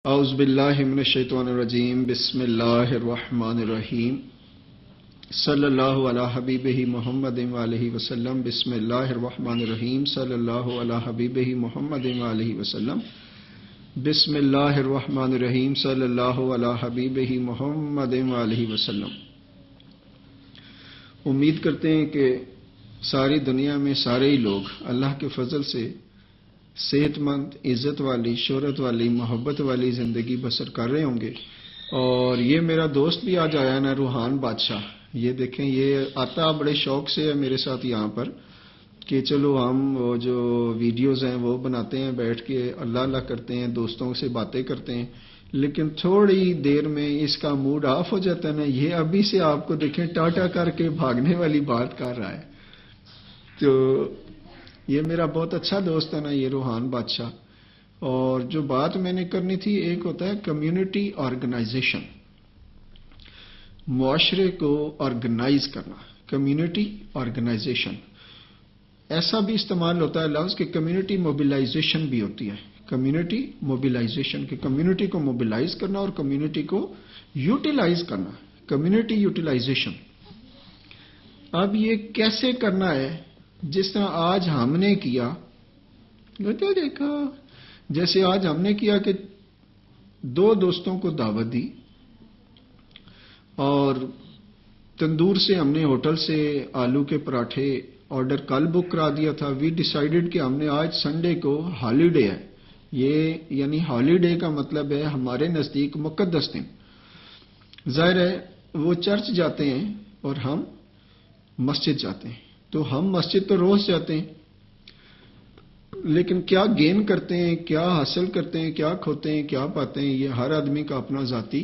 اعوذ باللہ من الشیطان الرجیم بسم اللہ الرحمن الرحیم صلی اللہ علی حبیبہ محمد وآلہ وسلم بسم اللہ الرحمن الرحیم صلی اللہ علی حبیبہ محمد وآلہ وسلم بسم اللہ الرحمن الرحیم صلی اللہ علی حبیبہ محمد وآلہ وسلم۔ امید کرتے ہیں کہ ساری دنیا میں سارے ہی لوگ اللہ کے فضل سے صحت مند، عزت والی، شہرت والی، محبت والی زندگی بسر کر رہے ہوں گے۔ اور یہ میرا دوست بھی آج آیا نا، روحان بادشاہ، یہ دیکھیں، یہ آتا بڑے شوق سے ہے میرے ساتھ یہاں پر کہ چلو ہم وہ جو ویڈیوز ہیں وہ بناتے ہیں، بیٹھ کے اللہ اللہ کرتے ہیں، دوستوں سے باتیں کرتے ہیں، لیکن تھوڑی دیر میں اس کا موڈ آف ہو جاتا ہے نا، یہ ابھی سے آپ کو دیکھیں ٹاٹا کر کے بھاگنے والی بات کر رہا ہے۔ تو یہ میرا بہت اچھا دوست ہے نا، یہ روحان بادشاہ۔ اور جو بات میں نے کرنی تھی، ایک ہوتا ہے کمیونٹی آرگنائزیشن، معاشرے کو آرگنائز کرنا، کمیونٹی آرگنائزیشن۔ ایسا بھی استعمال ہوتا ہے لفظ کہ کمیونٹی موبلائزیشن بھی ہوتی ہے، کمیونٹی موبلائزیشن، کہ کمیونٹی کو موبلائز کرنا اور کمیونٹی کو یوٹیلائز کرنا، کمیونٹی یوٹیلائزیشن۔ اب یہ کیسے کرنا ہے؟ جس طرح آج ہم نے کیا، دیکھا جیسے آج ہم نے کیا کہ دو دوستوں کو دعوت دی اور تندور سے ہم نے ہوٹل سے آلو کے پراٹھے آرڈر کل بک کرا دیا تھا۔ وی ڈیسائیڈڈ کہ ہم نے آج سنڈے کو ہالیڈے ہے، یہ یعنی ہالیڈے کا مطلب ہے ہمارے نزدیک مقدس دن۔ ظاہر ہے وہ چرچ جاتے ہیں اور ہم مسجد جاتے ہیں، تو ہم مسجد تو روز جاتے ہیں، لیکن کیا گین کرتے ہیں، کیا حاصل کرتے ہیں، کیا کھوتے ہیں، کیا پاتے ہیں، یہ ہر آدمی کا اپنا ذاتی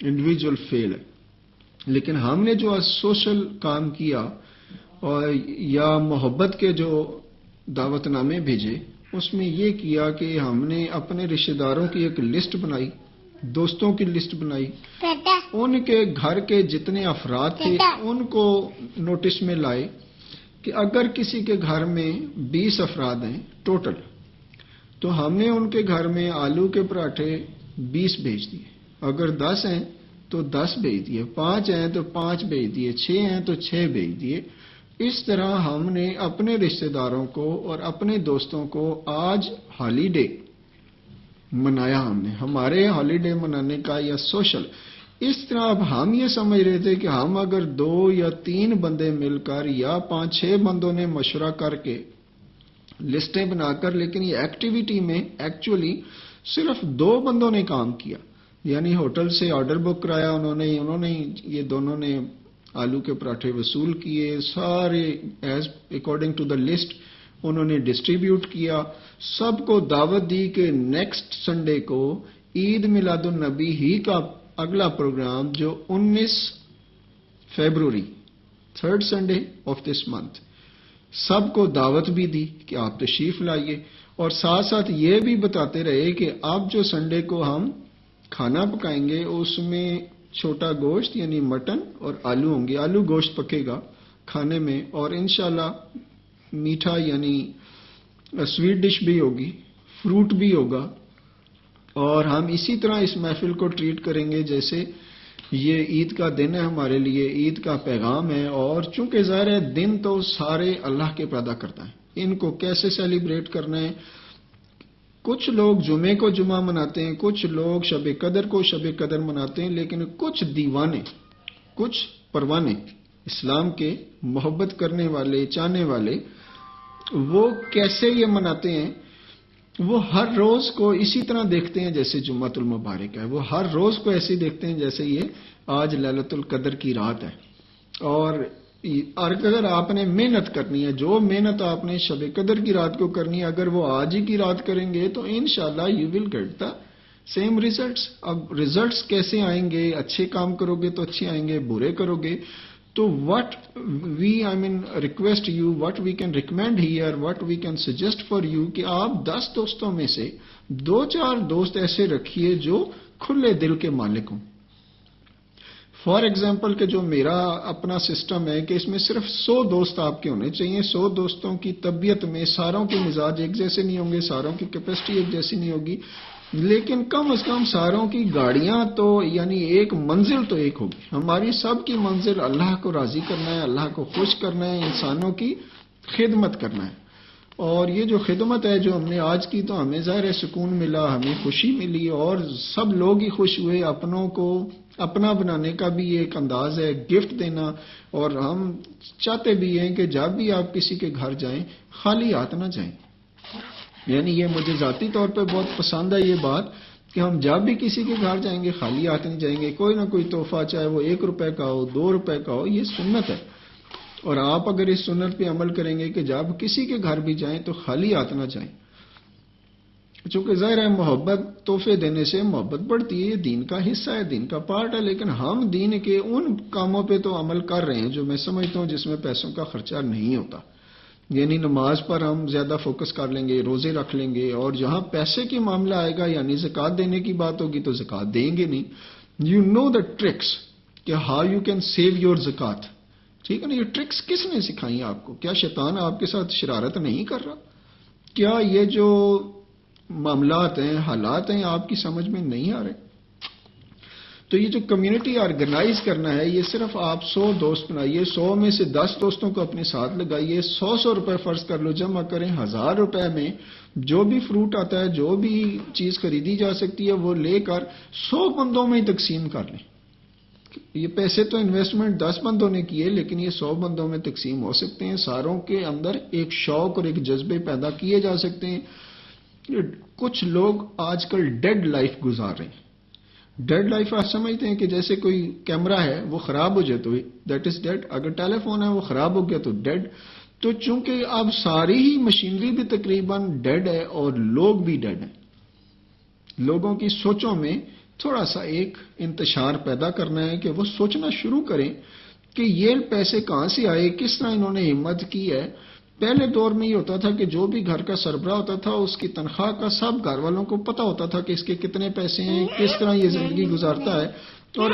انڈیویجول فیل ہے۔ لیکن ہم نے جو سوشل کام کیا اور یا محبت کے جو دعوت نامے بھیجے، اس میں یہ کیا کہ ہم نے اپنے رشتہ داروں کی ایک لسٹ بنائی، دوستوں کی لسٹ بنائی، ان کے گھر کے جتنے افراد تھے ان کو نوٹس میں لائے کہ اگر کسی کے گھر میں 20 افراد ہیں ٹوٹل، تو ہم نے ان کے گھر میں آلو کے پراٹھے 20 بھیج دیے، اگر 10 ہیں تو 10 بھیج دیے، 5 ہیں تو 5 بھیج دیے، 6 ہیں تو 6 بھیج دیے۔ اس طرح ہم نے اپنے رشتہ داروں کو اور اپنے دوستوں کو آج ہالیڈے منایا، ہم نے ہمارے ہالیڈے منانے کا یا سوشل۔ اس طرح اب ہم یہ سمجھ رہے تھے کہ ہم اگر 2 یا 3 بندے مل کر یا 5-6 بندوں نے مشورہ کر کے لسٹیں بنا کر، لیکن یہ ایکٹیویٹی میں ایکچولی صرف 2 بندوں نے کام کیا، یعنی ہوٹل سے آرڈر بک کرایا انہوں نے یہ دونوں نے آلو کے پراٹھے وصول کیے، سارے as according to the list انہوں نے ڈسٹریبیوٹ کیا، سب کو دعوت دی کہ نیکسٹ سنڈے کو عید میلاد النبی ہی کا اگلا پروگرام جو 19 February, 3rd Sunday of this month, سب کو دعوت بھی دی کہ آپ تشریف لائیے، اور ساتھ ساتھ یہ بھی بتاتے رہے کہ اب جو سنڈے کو ہم کھانا پکائیں گے اس میں چھوٹا گوشت یعنی مٹن اور آلو ہوں گے، آلو گوشت پکے گا کھانے میں، اور انشاءاللہ میٹھا یعنی سویٹ ڈش بھی ہوگی، فروٹ بھی ہوگا، اور ہم اسی طرح اس محفل کو ٹریٹ کریں گے جیسے یہ عید کا دن ہے ہمارے لیے، عید کا پیغام ہے۔ اور چونکہ ظاہر ہے دن تو سارے اللہ کے پیدا کرتا ہے، ان کو کیسے سیلیبریٹ کرنا ہے، کچھ لوگ جمعے کو جمعہ مناتے ہیں، کچھ لوگ شب قدر کو شب قدر مناتے ہیں، لیکن کچھ دیوانے، کچھ پروانے، اسلام کے محبت کرنے والے، چاہنے والے، وہ کیسے یہ مناتے ہیں؟ وہ ہر روز کو اسی طرح دیکھتے ہیں جیسے جمعۃ المبارک ہے، وہ ہر روز کو ایسے دیکھتے ہیں جیسے یہ آج لیلۃ القدر کی رات ہے۔ اور اگر آپ نے محنت کرنی ہے، جو محنت آپ نے شب قدر کی رات کو کرنی ہے، اگر وہ آج ہی کی رات کریں گے تو انشاءاللہ you will get the same results. اب ریزلٹس کیسے آئیں گے؟ اچھے کام کرو گے تو اچھے آئیں گے، برے کرو گے تو what we request you, what we can recommend here, what we can suggest for you کہ آپ 10 دوستوں میں سے 2-4 دوست ایسے رکھیے جو کھلے دل کے مالک ہوں۔ فار ایگزامپل کہ جو میرا اپنا سسٹم ہے کہ اس میں صرف 100 دوست آپ کے ہونے چاہیے، 100 دوستوں کی طبیعت میں ساروں کے مزاج ایک جیسے نہیں ہوں گے، ساروں کی کیپیسٹی ایک جیسی نہیں ہوگی، لیکن کم از کم ساروں کی گاڑیاں تو یعنی ایک منزل تو ایک ہوگی. ہماری سب کی منزل اللہ کو راضی کرنا ہے، اللہ کو خوش کرنا ہے، انسانوں کی خدمت کرنا ہے. اور یہ جو خدمت ہے جو ہم نے آج کی، تو ہمیں ظاہر ہے سکون ملا، ہمیں خوشی ملی، اور سب لوگ ہی خوش ہوئے. اپنوں کو اپنا بنانے کا بھی ایک انداز ہے، گفٹ دینا. اور ہم چاہتے بھی ہیں کہ جب بھی آپ کسی کے گھر جائیں خالی ہاتھ نہ جائیں. یعنی یہ مجھے ذاتی طور پہ بہت پسند ہے یہ بات کہ ہم جب بھی کسی کے گھر جائیں گے خالی ہاتھ نہیں جائیں گے. کوئی نہ کوئی تحفہ، چاہے وہ 1 روپے کا ہو، 2 روپے کا ہو، یہ سنت ہے. اور آپ اگر اس سنت پہ عمل کریں گے کہ جب کسی کے گھر بھی جائیں تو خالی ہاتھ نہ جائیں. چونکہ ظاہر ہے محبت، تحفے دینے سے محبت بڑھتی ہے، یہ دین کا حصہ ہے، دین کا پارٹ ہے. لیکن ہم دین کے ان کاموں پہ تو عمل کر رہے ہیں جو میں سمجھتا ہوں جس میں پیسوں کا خرچہ نہیں ہوتا. یعنی نماز پر ہم زیادہ فوکس کر لیں گے، روزے رکھ لیں گے، اور جہاں پیسے کی معاملہ آئے گا یعنی زکوٰۃ دینے کی بات ہوگی تو زکوٰۃ دیں گے نہیں. یو نو دا ٹرکس کہ how you can save your زکوٰۃ. ٹھیک ہے نا؟ یہ ٹرکس کس نے سکھائی آپ کو؟ کیا شیطان آپ کے ساتھ شرارت نہیں کر رہا؟ کیا یہ جو معاملات ہیں، حالات ہیں، آپ کی سمجھ میں نہیں آ رہے؟ تو یہ جو کمیونٹی آرگنائز کرنا ہے، یہ صرف آپ 100 دوست بنائیے، 100 میں سے 10 دوستوں کو اپنے ساتھ لگائیے، 100 روپے فرض کر لو جمع کریں، 1000 روپے میں جو بھی فروٹ آتا ہے، جو بھی چیز خریدی جا سکتی ہے، وہ لے کر 100 بندوں میں تقسیم کر لیں. یہ پیسے تو انویسٹمنٹ 10 بندوں نے کیے، لیکن یہ 100 بندوں میں تقسیم ہو سکتے ہیں. ساروں کے اندر ایک شوق اور ایک جذبے پیدا کیے جا سکتے ہیں. کچھ لوگ آج کل ڈیڈ لائف گزار رہے ہیں. ڈیڈ لائف آپ سمجھتے ہیں کہ جیسے کوئی کیمرہ ہے وہ خراب ہو جائے تو دیٹ از ڈیڈ. اگر ٹیلی فون ہے وہ خراب ہو گیا تو ڈیڈ. تو چونکہ اب ساری ہی مشینری بھی تقریباً ڈیڈ ہے اور لوگ بھی ڈیڈ ہیں. لوگوں کی سوچوں میں تھوڑا سا ایک انتشار پیدا کرنا ہے کہ وہ سوچنا شروع کریں کہ یہ پیسے کہاں سے آئے، کس طرح انہوں نے ہمت کی ہے. پہلے دور میں یہ ہوتا تھا کہ جو بھی گھر کا سربراہ ہوتا تھا اس کی تنخواہ کا سب گھر والوں کو پتا ہوتا تھا کہ اس کے کتنے پیسے ہیں، کس طرح یہ زندگی گزارتا ہے. اور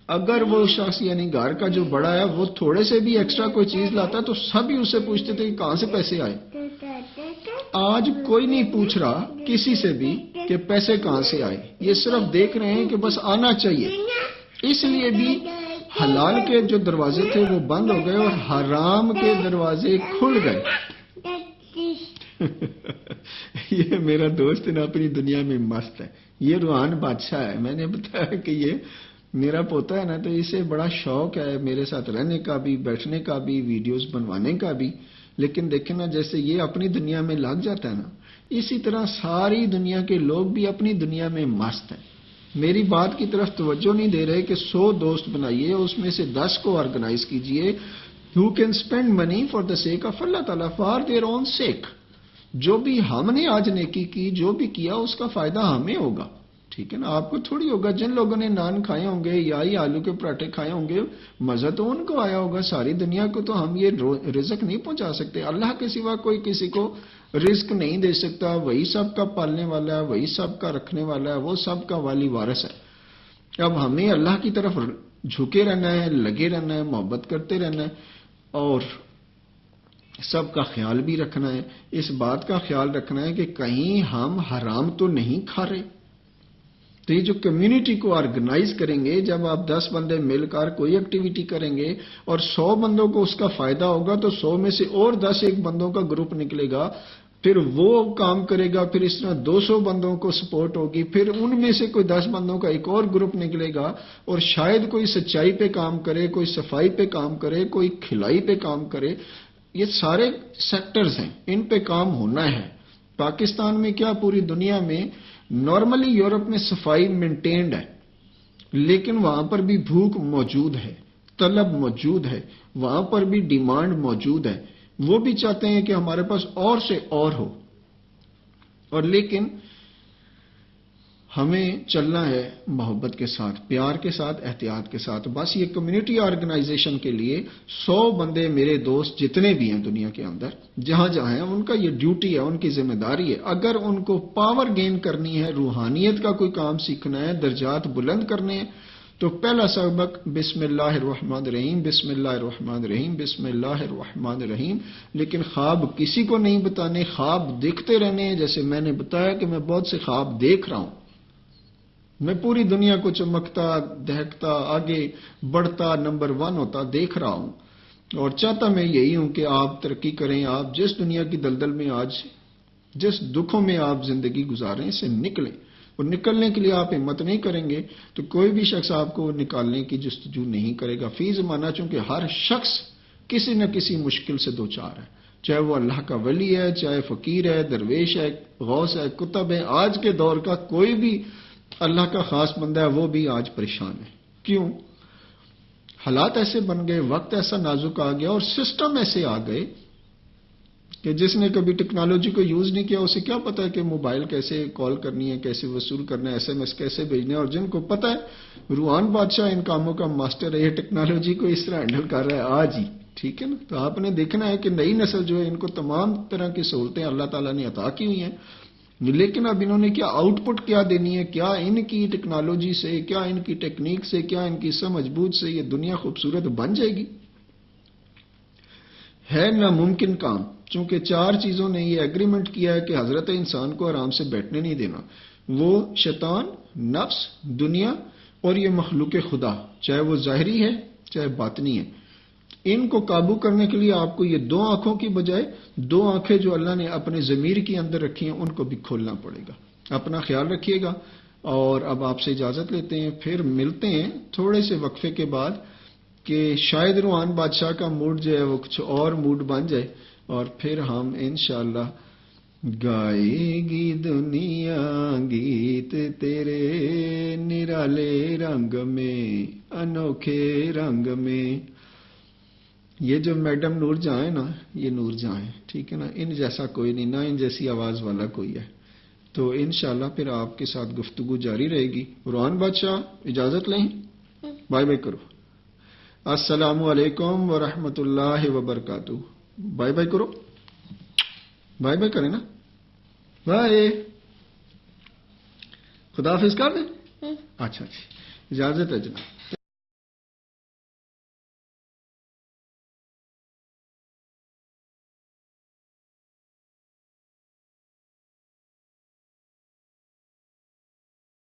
اگر وہ شخص یعنی گھر کا جو بڑا ہے وہ تھوڑے سے بھی ایکسٹرا کوئی چیز لاتا تو سبھی اس سے پوچھتے تھے کہ کہاں سے پیسے آئے. آج کوئی نہیں پوچھ رہا کسی سے بھی کہ پیسے کہاں سے آئے. یہ صرف دیکھ رہے ہیں کہ بس آنا چاہیے. اس لیے بھی حلال کے جو دروازے تھے وہ بند ہو گئے اور حرام کے دروازے کھل گئے. یہ میرا دوست نا اپنی دنیا میں مست ہے، یہ روحان بادشاہ ہے. میں نے بتایا کہ یہ میرا پوتا ہے نا، تو اسے بڑا شوق ہے میرے ساتھ رہنے کا بھی، بیٹھنے کا بھی، ویڈیوز بنوانے کا بھی. لیکن دیکھیں نا، جیسے یہ اپنی دنیا میں لگ جاتا ہے نا، اسی طرح ساری دنیا کے لوگ بھی اپنی دنیا میں مست ہیں. میری بات کی طرف توجہ نہیں دے رہے کہ 100 دوست بنائیے، اس میں سے 10 کو آرگنائز کیجئے. Who can spend money for the sake of اللہ تعالیٰ, for their own sake. جو بھی ہم نے آج نیکی کی، جو بھی کیا، اس کا فائدہ ہمیں ہوگا. ٹھیک ہے نا؟ آپ کو تھوڑی ہوگا. جن لوگوں نے نان کھائے ہوں گے یا یہ آلو کے پراٹھے کھائے ہوں گے، مزہ تو ان کو آیا ہوگا. ساری دنیا کو تو ہم یہ رزق نہیں پہنچا سکتے. اللہ کے سوا کوئی کسی کو رزق نہیں دے سکتا. وہی سب کا پالنے والا ہے، وہی سب کا رکھنے والا ہے، وہ سب کا والی وارث ہے. اب ہمیں اللہ کی طرف جھکے رہنا ہے، لگے رہنا ہے، محبت کرتے رہنا ہے، اور سب کا خیال بھی رکھنا ہے. اس بات کا خیال رکھنا ہے کہ کہیں ہم حرام تو نہیں کھا رہے. تو یہ جو کمیونٹی کو آرگنائز کریں گے، جب آپ 10 بندے مل کر کوئی ایکٹیویٹی کریں گے اور 100 بندوں کو اس کا فائدہ ہوگا، تو 100 میں سے اور 10 ایک بندوں کا گروپ نکلے گا، پھر وہ کام کرے گا، پھر اس طرح 200 بندوں کو سپورٹ ہوگی، پھر ان میں سے کوئی 10 بندوں کا ایک اور گروپ نکلے گا، اور شاید کوئی سچائی پہ کام کرے، کوئی صفائی پہ کام کرے، کوئی کھلائی پہ کام کرے. یہ سارے سیکٹرز ہیں، ان پہ کام ہونا ہے. پاکستان میں کیا پوری دنیا میں نارملی یورپ میں صفائی مینٹینڈ ہے، لیکن وہاں پر بھی بھوک موجود ہے، طلب موجود ہے، وہاں پر بھی ڈیمانڈ موجود ہے. وہ بھی چاہتے ہیں کہ ہمارے پاس اور سے اور ہو. اور لیکن ہمیں چلنا ہے محبت کے ساتھ، پیار کے ساتھ، احتیاط کے ساتھ. بس یہ کمیونٹی آرگنائزیشن کے لیے 100 بندے میرے دوست جتنے بھی ہیں دنیا کے اندر، جہاں جہاں ہیں، ان کا یہ ڈیوٹی ہے، ان کی ذمہ داری ہے. اگر ان کو پاور گین کرنی ہے، روحانیت کا کوئی کام سیکھنا ہے، درجات بلند کرنے ہیں، تو پہلا سبق بسم اللہ الرحمن الرحیم، بسم اللہ الرحمن الرحیم، بسم اللہ الرحمن الرحیم. لیکن خواب کسی کو نہیں بتانے، خواب دیکھتے رہنے ہیں. جیسے میں نے بتایا کہ میں بہت سے خواب دیکھ رہا ہوں، میں پوری دنیا کو چمکتا دہکتا آگے بڑھتا نمبر 1 ہوتا دیکھ رہا ہوں، اور چاہتا میں یہی ہوں کہ آپ ترقی کریں. آپ جس دنیا کی دلدل میں آج، جس دکھوں میں آپ زندگی گزاریں، اس سے نکلیں. اور نکلنے کے لیے آپ ہمت نہیں کریں گے تو کوئی بھی شخص آپ کو نکالنے کی جستجو نہیں کرے گا. فی زمانہ چونکہ ہر شخص کسی نہ کسی مشکل سے دوچار ہے، چاہے وہ اللہ کا ولی ہے، چاہے فقیر ہے، درویش ہے، غوث ہے، کتب ہے. آج کے دور کا کوئی بھی اللہ کا خاص بندہ ہے وہ بھی آج پریشان ہے. کیوں؟ حالات ایسے بن گئے، وقت ایسا نازک آ گیا، اور سسٹم ایسے آ گئے کہ جس نے کبھی ٹیکنالوجی کو یوز نہیں کیا اسے کیا پتا ہے کہ موبائل کیسے کال کرنی ہے، کیسے وصول کرنا ہے، ایس ایم ایس کیسے بھیجنا ہے. اور جن کو پتا ہے، روحان بادشاہ ان کاموں کا ماسٹر ہے، یہ ٹیکنالوجی کو اس طرح ہینڈل کر رہا ہے آج ہی. ٹھیک ہے نا؟ تو آپ نے دیکھنا ہے کہ نئی نسل جو ہے ان کو تمام طرح کی سہولتیں اللہ تعالیٰ نے عطا کی ہوئی ہیں، لیکن اب انہوں نے کیا آؤٹ پٹ کیا دینی ہے، کیا ان کی ٹیکنالوجی سے، کیا ان کی ٹیکنیک سے، کیا ان کی سمجھ بوجھ سے یہ دنیا خوبصورت بن جائے گی؟ ہے ناممکن کام. چونکہ 4 چیزوں نے یہ ایگریمنٹ کیا ہے کہ حضرت انسان کو آرام سے بیٹھنے نہیں دینا. وہ شیطان، نفس، دنیا اور یہ مخلوق خدا، چاہے وہ ظاہری ہے چاہے باطنی ہے. ان کو قابو کرنے کے لیے آپ کو یہ 2 آنکھوں کی بجائے 2 آنکھیں جو اللہ نے اپنے ضمیر کے اندر رکھی ہیں ان کو بھی کھولنا پڑے گا. اپنا خیال رکھیے گا، اور اب آپ سے اجازت لیتے ہیں، پھر ملتے ہیں تھوڑے سے وقفے کے بعد کہ شاید روحان بادشاہ کا موڈ جو ہے وہ کچھ اور موڈ بن جائے، اور پھر ہم انشاءاللہ گائے گی دنیا گیت تیرے نرالے رنگ میں، انوکھے رنگ میں. یہ جو میڈم نور جہاں ہے نا، یہ نور جہاں ہے، ٹھیک ہے نا؟ ان جیسا کوئی نہیں، نہ ان جیسی آواز والا کوئی ہے. تو انشاءاللہ پھر آپ کے ساتھ گفتگو جاری رہے گی. روحان بادشاہ اجازت لیں، بائے بائے کرو. السلام علیکم ورحمۃ اللہ وبرکاتہ. بائے بائے کرو، بائے بائے کریں نا، بائے، خدا حافظ کر دیں. اچھا اجازت ہے جناب.